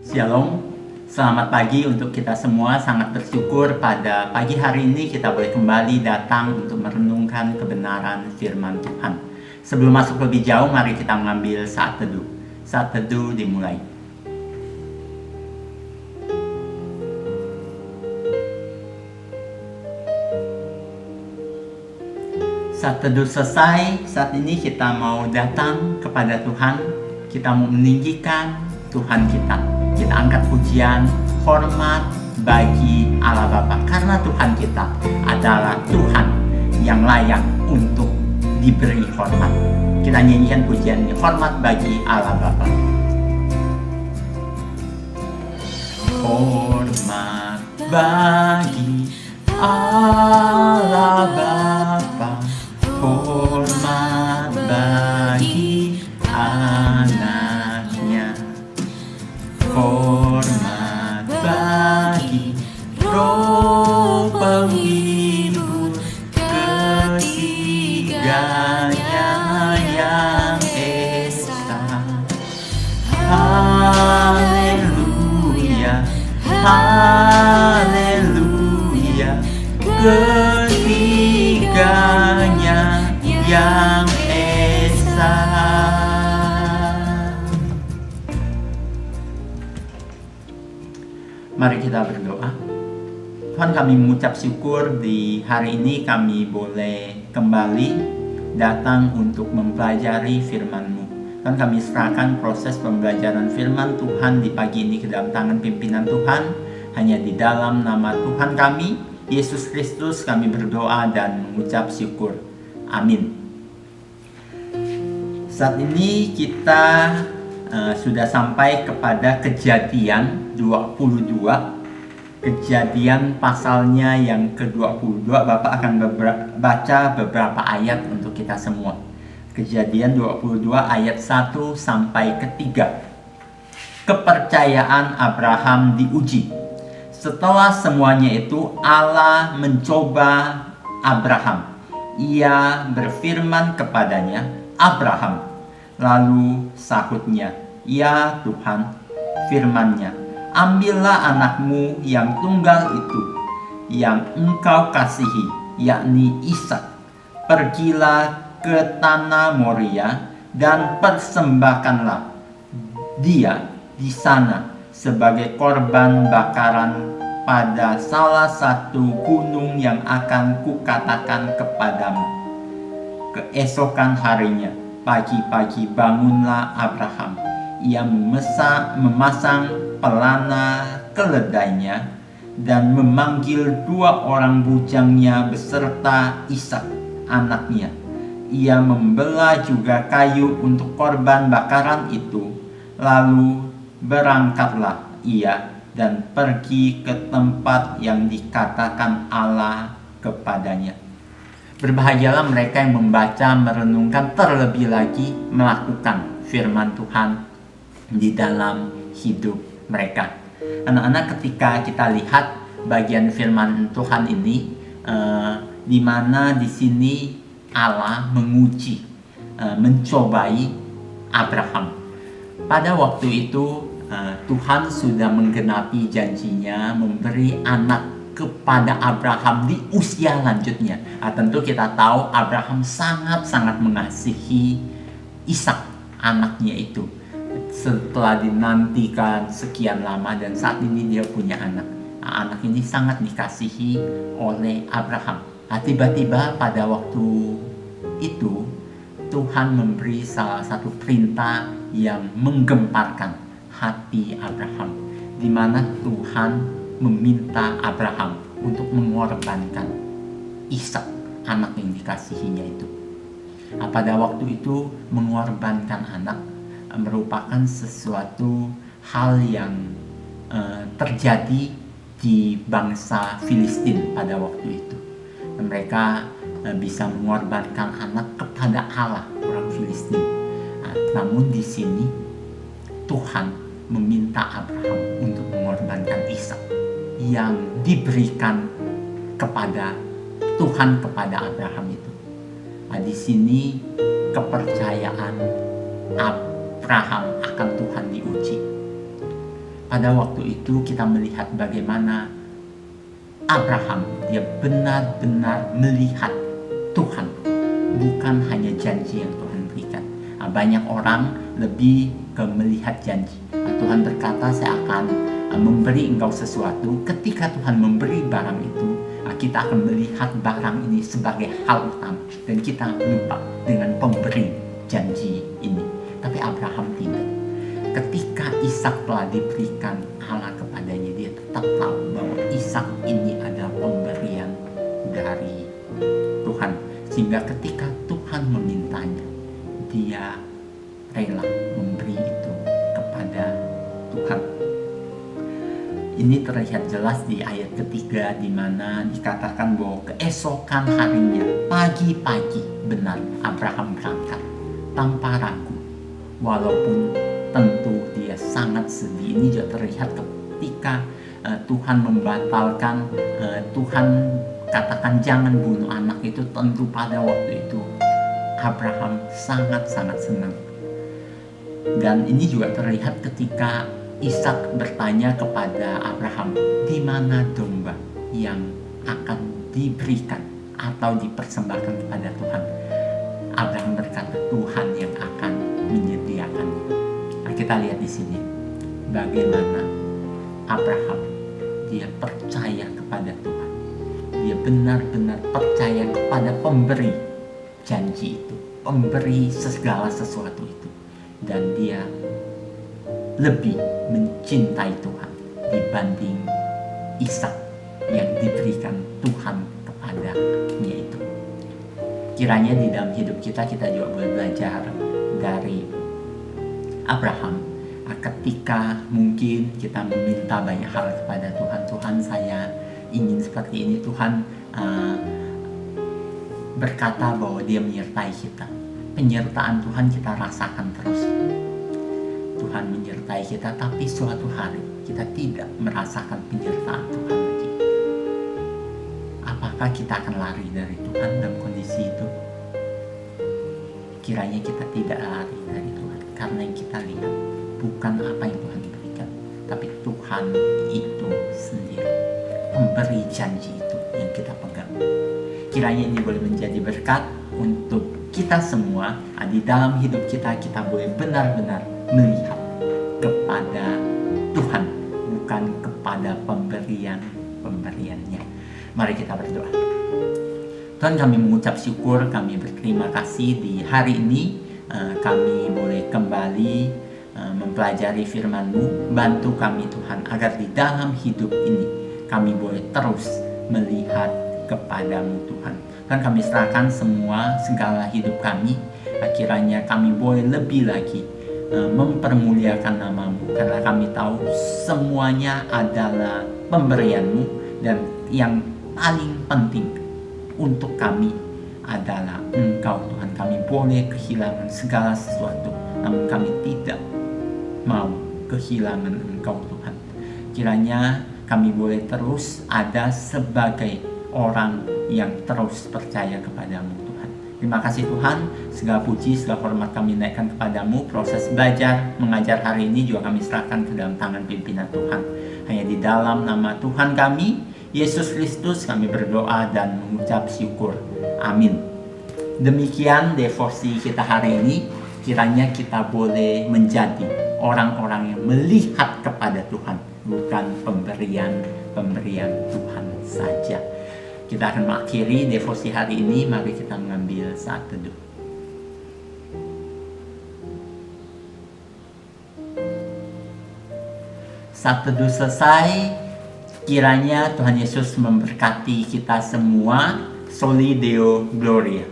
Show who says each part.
Speaker 1: Shalom, selamat pagi untuk kita semua. Sangat bersyukur pada pagi hari ini kita boleh kembali datang untuk merenungkan kebenaran firman Tuhan. Sebelum masuk lebih jauh, mari kita mengambil saat teduh. Saat teduh dimulai. Saat teduh selesai, saat ini kita mau datang kepada Tuhan. Kita mau meninggikan Tuhan kita. Kita angkat pujian, hormat bagi Allah Bapa. Karena Tuhan kita adalah Tuhan yang layak untuk diberi hormat. Kita nyanyikan pujian ini, hormat bagi Allah Bapa. Hormat bagi Allah Bapa, hormat bagi anaknya, hormat bagi Roh penghibur ketiganya yang esa. Haleluya, haleluya, ketiganya yang esa. Mari kita berdoa. Tuhan, kami mengucap syukur di hari ini kami boleh kembali datang untuk mempelajari firman-Mu. Dan kami serahkan proses pembelajaran firman Tuhan di pagi ini ke dalam tangan pimpinan Tuhan. Hanya di dalam nama Tuhan kami, Yesus Kristus, kami berdoa dan mengucap syukur. Amin. Saat ini kita sudah sampai kepada Kejadian 22. Kejadian pasalnya yang ke-22. Bapak akan baca beberapa ayat untuk kita semua. Kejadian 22 ayat 1 sampai ke-3. Kepercayaan Abraham diuji. Setelah semuanya itu, Allah mencoba Abraham. Ia berfirman kepadanya, Abraham. Lalu sahutnya, ya Tuhan, firman-Nya, ambillah anakmu yang tunggal itu, yang engkau kasihi, yakni Ishak. Pergilah ke tanah Moria dan persembahkanlah dia di sana sebagai korban bakaran pada salah satu gunung yang akan kukatakan kepadamu. Keesokan harinya, pagi-pagi bangunlah Abraham. Ia memasang pelana keledainya dan memanggil 2 orang bujangnya beserta Ishak anaknya. Ia membelah juga kayu untuk korban bakaran itu. Lalu berangkatlah ia dan pergi ke tempat yang dikatakan Allah kepadanya. Berbahagialah mereka yang membaca, merenungkan, terlebih lagi melakukan firman Tuhan di dalam hidup mereka. Anak-anak, ketika kita lihat bagian firman Tuhan ini, di mana di sini Allah menguji, mencobai Abraham. Pada waktu itu Tuhan sudah menggenapi janjinya memberi anak kepada Abraham di usia lanjutnya. Tentu kita tahu Abraham sangat-sangat mengasihi Ishak anaknya itu. Setelah dinantikan sekian lama dan saat ini dia punya anak. Anak ini sangat dikasihi oleh Abraham. Tiba-tiba pada waktu itu Tuhan memberi salah satu perintah yang menggemparkan hati Abraham, di mana Tuhan meminta Abraham untuk mengorbankan Ishak, anak yang dikasihinya itu. Pada waktu itu mengorbankan anak merupakan sesuatu hal yang terjadi di bangsa Filistin pada waktu itu. Mereka bisa mengorbankan anak kepada Allah, orang Filistin. Namun di sini Tuhan meminta Abraham untuk mengorbankan Ishak yang diberikan kepada Tuhan kepada Abraham itu. Di sini kepercayaan Abraham akan Tuhan diuji. pada waktu itu kita melihat bagaimana Abraham, dia benar-benar melihat Tuhan, bukan hanya janji yang Tuhan berikan. Banyak orang lebih ke melihat janji. Tuhan berkata, saya akan memberi engkau sesuatu. Ketika Tuhan memberi barang itu, kita akan melihat barang ini sebagai hal utama, dan kita lupa dengan pemberi janji ini. Tapi Abraham tidak. Ketika Ishak telah diberikan Allah kepadanya, dia tetap tahu bahwa Ishak ini adalah pemberian dari Tuhan. Sehingga ketika Tuhan memintanya, dia rela memberi itu kepada Tuhan. Ini terlihat jelas di ayat ketiga, di mana dikatakan bahwa keesokan harinya, pagi-pagi benar Abraham berangkat tanpa ragu. Walaupun tentu dia sangat sedih. Ini juga terlihat ketika Tuhan membatalkan, Tuhan katakan jangan bunuh anak itu. Tentu pada waktu itu Abraham sangat-sangat senang. Dan ini juga terlihat ketika Ishak bertanya kepada Abraham, di mana domba yang akan diberikan atau dipersembahkan kepada Tuhan. Abraham berkata, Tuhan yang akan menyediakannya. Nah, kita lihat di sini bagaimana Abraham, dia percaya kepada Tuhan. Dia benar-benar percaya kepada pemberi janji itu, pemberi segala sesuatu itu. Dan dia lebih mencintai Tuhan dibanding Ishak yang diberikan Tuhan kepadanya itu. Kiranya di dalam hidup kita juga boleh belajar dari Abraham. Ketika mungkin kita meminta banyak hal kepada Tuhan, Tuhan saya ingin seperti ini, Tuhan berkata bahwa dia menyertai kita. Penyertaan Tuhan kita rasakan terus. Tuhan menyertai kita, tapi suatu hari kita tidak merasakan penyertaan Tuhan lagi. Apakah kita akan lari dari Tuhan dalam kondisi itu? Kiranya kita tidak lari dari Tuhan, karena yang kita lihat bukan apa yang Tuhan berikan, tapi Tuhan itu sendiri, pemberi janji itu yang kita pegang. Kiranya ini boleh menjadi berkat untuk kita semua. Di dalam hidup kita boleh benar-benar melihat kepada Tuhan, bukan kepada pemberiannya. Mari kita berdoa. Tuhan, kami mengucap syukur, kami berterima kasih di hari ini kami boleh kembali mempelajari firman-Mu. Bantu kami Tuhan, agar di dalam hidup ini kami boleh terus melihat kepadamu Tuhan. Dan kami serahkan segala hidup kami. Kiranya kami boleh lebih lagi mempermuliakan nama-Mu, karena kami tahu semuanya adalah pemberian-Mu, dan yang paling penting untuk kami adalah Engkau Tuhan. Kami boleh kehilangan segala sesuatu, namun kami tidak mau kehilangan Engkau Tuhan. Kiranya kami boleh terus ada sebagai orang yang terus percaya kepadamu Tuhan. Terima kasih Tuhan, segala puji, segala hormat kami naikkan kepadamu. Proses belajar, mengajar hari ini juga kami serahkan ke dalam tangan pimpinan Tuhan. Hanya di dalam nama Tuhan kami, Yesus Kristus, kami berdoa dan mengucap syukur. Amin. Demikian devosi kita hari ini. Kiranya kita boleh menjadi orang-orang yang melihat kepada Tuhan, bukan pemberian Tuhan saja. Kita akan mengakhiri devosi hari ini. Mari kita mengambil saat teduh. Saat teduh selesai. Kiranya Tuhan Yesus memberkati kita semua. Soli Deo Gloria.